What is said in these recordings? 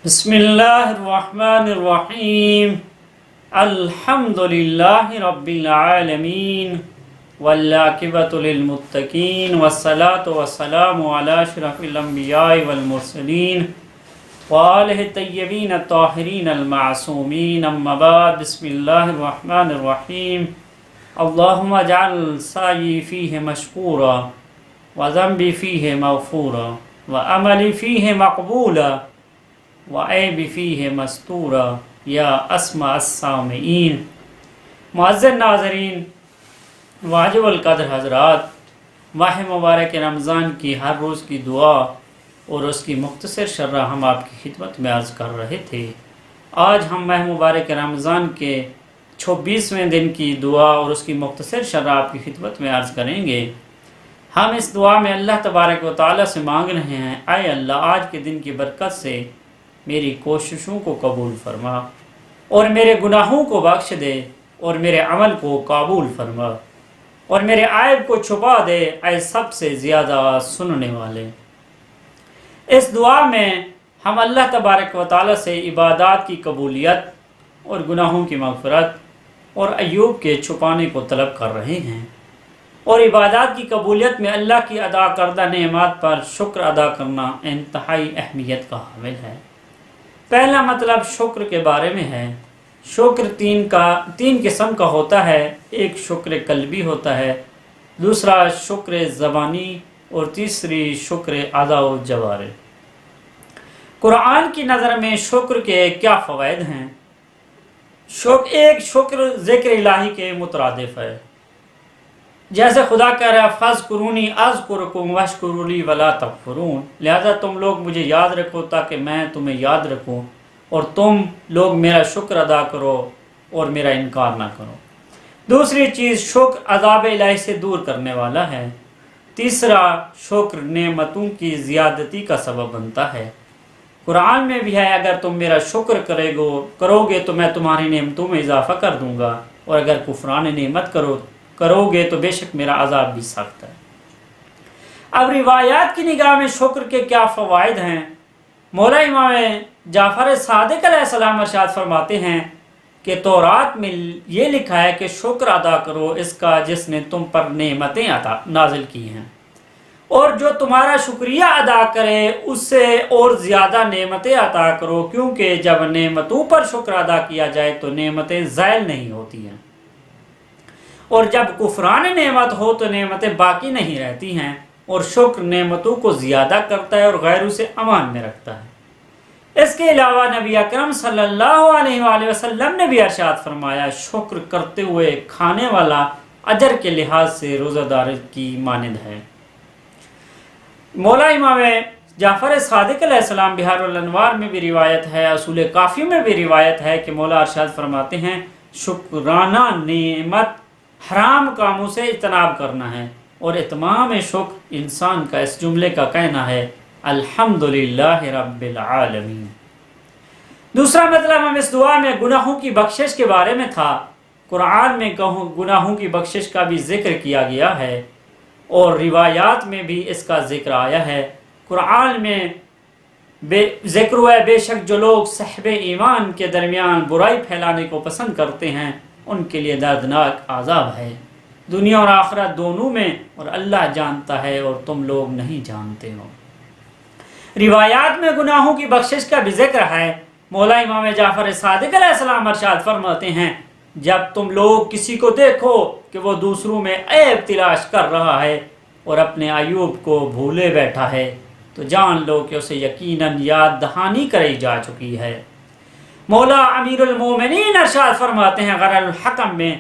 بسم اللہ الرحمن الرحیم الحمد للہ رب العالمین والعاقبۃ للمتقین والصلاة والسلام علی اشرف الانبیاء والمرسلین وآلہ الطیبین الطاہرین المعصومین اما بعد بسم اللہ الرحمن الرحیم اللہم اجعل سعی فیہ مشکورا وذنبی فیہ مغفورا وعملی فیہ مقبولا وعیب فیہ مستورا یا اسمع السامعین۔ معزز ناظرین، واجب القدر حضرات، ماہ مبارک رمضان کی ہر روز کی دعا اور اس کی مختصر شرح ہم آپ کی خدمت میں عرض کر رہے تھے۔ آج ہم ماہ مبارک رمضان کے 26ویں دن کی دعا اور اس کی مختصر شرح آپ کی خدمت میں عرض کریں گے۔ ہم اس دعا میں اللہ تبارک و تعالیٰ سے مانگ رہے ہیں، اے اللہ آج کے دن کی برکت سے میری کوششوں کو قبول فرما اور میرے گناہوں کو بخش دے اور میرے عمل کو قبول فرما اور میرے عیب کو چھپا دے، اے سب سے زیادہ سننے والے۔ اس دعا میں ہم اللہ تبارک و تعالیٰ سے عبادات کی قبولیت اور گناہوں کی مغفرت اور عیوب کے چھپانے کو طلب کر رہے ہیں، اور عبادات کی قبولیت میں اللہ کی ادا کردہ نعمات پر شکر ادا کرنا انتہائی اہمیت کا حامل ہے۔ پہلا مطلب شکر کے بارے میں ہے۔ شکر تین قسم کا ہوتا ہے، ایک شکر قلبی ہوتا ہے، دوسرا شکر زبانی اور تیسری شکر اعضاء و جوارح۔ قرآن کی نظر میں شکر کے کیا فوائد ہیں؟ ایک شکر ذکر الہی کے مترادف ہے، جیسے خدا کہہ رہا ہے فاذکرونی اذکرکم واشکروا لی ولا تکفرون، لہذا تم لوگ مجھے یاد رکھو تاکہ میں تمہیں یاد رکھوں، اور تم لوگ میرا شکر ادا کرو اور میرا انکار نہ کرو۔ دوسری چیز شکر عذاب الہی سے دور کرنے والا ہے۔ تیسرا شکر نعمتوں کی زیادتی کا سبب بنتا ہے۔ قرآن میں بھی ہے، اگر تم میرا شکر کرو گے تو میں تمہاری نعمتوں میں اضافہ کر دوں گا، اور اگر کفران نعمت کرو گے تو بے شک میرا عذاب بھی سخت ہے۔ اب روایات کی نگاہ میں شکر کے کیا فوائد ہیں؟ مولا امام جعفر صادق علیہ السلام ارشاد فرماتے ہیں کہ تورات میں یہ لکھا ہے کہ شکر ادا کرو اس کا جس نے تم پر نعمتیں نازل کی ہیں، اور جو تمہارا شکریہ ادا کرے اس سے اور زیادہ نعمتیں عطا کرو، کیونکہ جب نعمتوں پر شکر ادا کیا جائے تو نعمتیں زائل نہیں ہوتی ہیں، اور جب کفران نعمت ہو تو نعمتیں باقی نہیں رہتی ہیں، اور شکر نعمتوں کو زیادہ کرتا ہے اور غیروں سے امان میں رکھتا ہے۔ اس کے علاوہ نبی اکرم صلی اللہ علیہ وآلہ وسلم نے بھی ارشاد فرمایا، شکر کرتے ہوئے کھانے والا اجر کے لحاظ سے روزہ دار کی مانند ہے۔ مولا امام جعفر صادق علیہ السلام بحار الانوار میں بھی روایت ہے، اصول کافی میں بھی روایت ہے کہ مولا ارشاد فرماتے ہیں، شکرانہ نعمت حرام کاموں سے اجتناب کرنا ہے، اور اتمام شکر انسان کا اس جملے کا کہنا ہے الحمدللہ رب العالمین۔ دوسرا مطلب ہم اس دعا میں گناہوں کی بخشش کے بارے میں تھا۔ قرآن میں گناہوں کی بخشش کا بھی ذکر کیا گیا ہے، اور روایات میں بھی اس کا ذکر آیا ہے۔ قرآن میں ذکر ہوا ہے، بے شک جو لوگ صحب ایمان کے درمیان برائی پھیلانے کو پسند کرتے ہیں ان کے لیے دردناک عذاب ہے، دنیا اور آخرت دونوں میں، اور اللہ جانتا ہے اور تم لوگ نہیں جانتے ہو۔ روایات میں گناہوں کی بخشش کا بھی ذکر ہے۔ مولا امام جعفر صادق علیہ السلام ارشاد فرماتے ہیں، جب تم لوگ کسی کو دیکھو کہ وہ دوسروں میں عیب تلاش کر رہا ہے اور اپنے عیوب کو بھولے بیٹھا ہے تو جان لو کہ اسے یقیناً یاد دہانی کرائی جا چکی ہے۔ مولا امیر المومنین ارشاد فرماتے ہیں، غر الحکم میں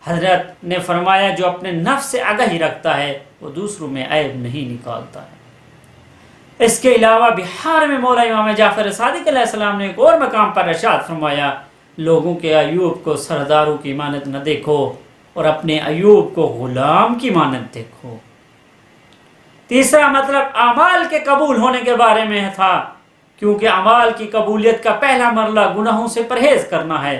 حضرت نے فرمایا، جو اپنے نفس سے آگاہی رکھتا ہے وہ دوسروں میں عیب نہیں نکالتا ہے۔ اس کے علاوہ بہار میں مولا امام جعفر صادق علیہ السلام نے ایک اور مقام پر ارشاد فرمایا، لوگوں کے عیوب کو سرداروں کی مانند نہ دیکھو اور اپنے عیوب کو غلام کی مانند دیکھو۔ تیسرا مطلب اعمال کے قبول ہونے کے بارے میں تھا، کیونکہ اعمال کی قبولیت کا پہلا مرحلہ گناہوں سے پرہیز کرنا ہے،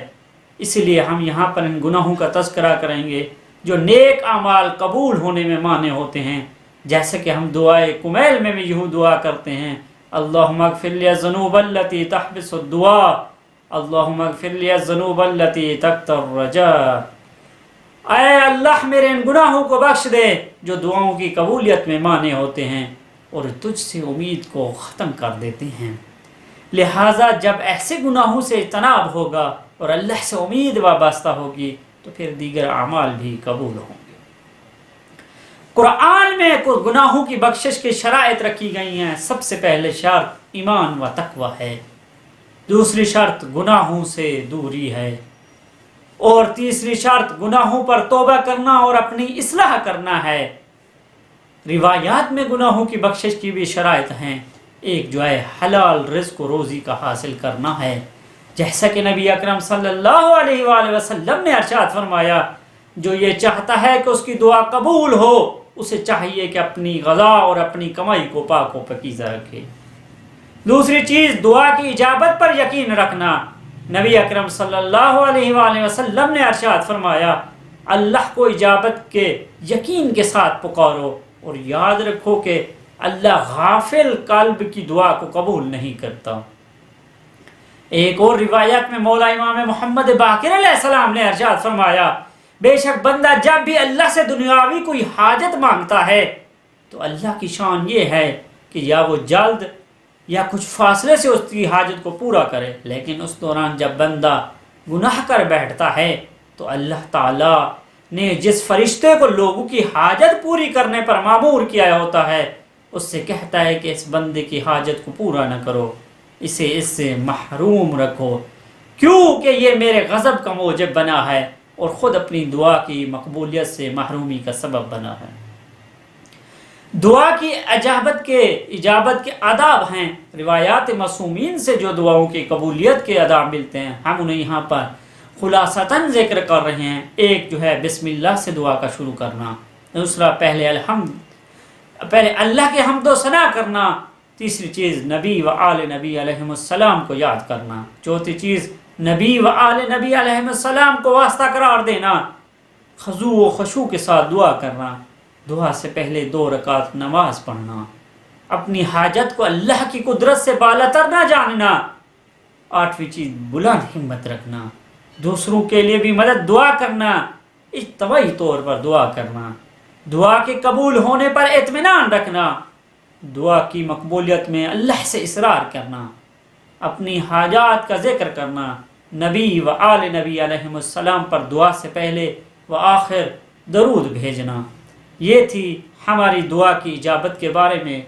اس لیے ہم یہاں پر ان گناہوں کا تذکرہ کریں گے جو نیک اعمال قبول ہونے میں مانع ہوتے ہیں، جیسے کہ ہم دعائے کمیل میں بھی یہی دعا کرتے ہیں، اللہم اغفر لی الذنوب التی تحبس الدعاء، اللہم اغفر لی الذنوب التی تقطع الرجاء۔ اے اللہ میرے ان گناہوں کو بخش دے جو دعاؤں کی قبولیت میں مانع ہوتے ہیں اور تجھ سے امید کو ختم کر دیتے ہیں۔ لہٰذا جب ایسے گناہوں سے اجتناب ہوگا اور اللہ سے امید وابستہ ہوگی تو پھر دیگر اعمال بھی قبول ہوں گے۔ قرآن میں گناہوں کی بخشش کی شرائط رکھی گئی ہیں۔ سب سے پہلے شرط ایمان و تقوی ہے، دوسری شرط گناہوں سے دوری ہے، اور تیسری شرط گناہوں پر توبہ کرنا اور اپنی اصلاح کرنا ہے۔ روایات میں گناہوں کی بخشش کی بھی شرائط ہیں۔ ایک جو ہے حلال رزق و روزی کا حاصل کرنا ہے، جیسا کہ نبی اکرم صلی اللہ علیہ وآلہ وسلم نے ارشاد فرمایا، جو یہ چاہتا ہے کہ اس کی دعا قبول ہو اسے چاہیے کہ اپنی غذا اور اپنی کمائی کو پاک و پاکیزہ رکھے۔ دوسری چیز دعا کی اجابت پر یقین رکھنا۔ نبی اکرم صلی اللہ علیہ وآلہ وسلم نے ارشاد فرمایا، اللہ کو اجابت کے یقین کے ساتھ پکارو اور یاد رکھو کہ اللہ غافل قلب کی دعا کو قبول نہیں کرتا۔ ایک اور روایت میں مولا امام محمد باقر علیہ السلام نے ارشاد فرمایا، بے شک بندہ جب بھی اللہ سے دنیاوی کوئی حاجت مانگتا ہے تو اللہ کی شان یہ ہے کہ یا وہ جلد یا کچھ فاصلے سے اس کی حاجت کو پورا کرے، لیکن اس دوران جب بندہ گناہ کر بیٹھتا ہے تو اللہ تعالیٰ نے جس فرشتے کو لوگوں کی حاجت پوری کرنے پر مامور کیا ہوتا ہے اس سے کہتا ہے کہ اس بندے کی حاجت کو پورا نہ کرو، اسے اس سے محروم رکھو، کیونکہ یہ میرے غضب کا موجب بنا ہے اور خود اپنی دعا کی مقبولیت سے محرومی کا سبب بنا ہے۔ دعا کی اجابت کے آداب ہیں۔ روایات معصومین سے جو دعاؤں کی قبولیت کے آداب ملتے ہیں ہم انہیں یہاں پر خلاصتاً ذکر کر رہے ہیں۔ ایک جو ہے بسم اللہ سے دعا کا شروع کرنا، دوسرا پہلے اللہ کے حمد و ثنا کرنا، تیسری چیز نبی و آل نبی علیہ السلام کو یاد کرنا، چوتھی چیز نبی و آل نبی علیہ السلام کو واسطہ قرار دینا، خضوع و خشوع کے ساتھ دعا کرنا، دعا سے پہلے 2 رکعت نماز پڑھنا، اپنی حاجت کو اللہ کی قدرت سے بالاتر نہ جاننا، 8ویں چیز بلند ہمت رکھنا، دوسروں کے لیے بھی مدد دعا کرنا، اجتماعی طور پر دعا کرنا، دعا کے قبول ہونے پر اطمینان رکھنا، دعا کی مقبولیت میں اللہ سے اصرار کرنا، اپنی حاجات کا ذکر کرنا، نبی و آل نبی علیہ السلام پر دعا سے پہلے و آخر درود بھیجنا۔ یہ تھی ہماری دعا کی اجابت کے بارے میں۔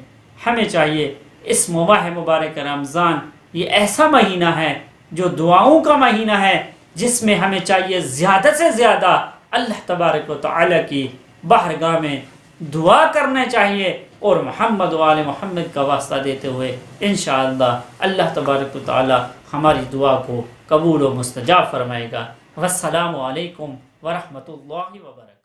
ہمیں چاہیے اس ماہ مبارک رمضان یہ ایسا مہینہ ہے جو دعاؤں کا مہینہ ہے، جس میں ہمیں چاہیے زیادہ سے زیادہ اللہ تبارک و تعالی کی بارگاہ میں دعا کرنا چاہیے اور محمد و آل محمد کا واسطہ دیتے ہوئے انشاءاللہ اللہ تبارک و تعالی ہماری دعا کو قبول و مستجاب فرمائے گا۔ والسلام علیکم ورحمۃ اللہ وبرکاتہ۔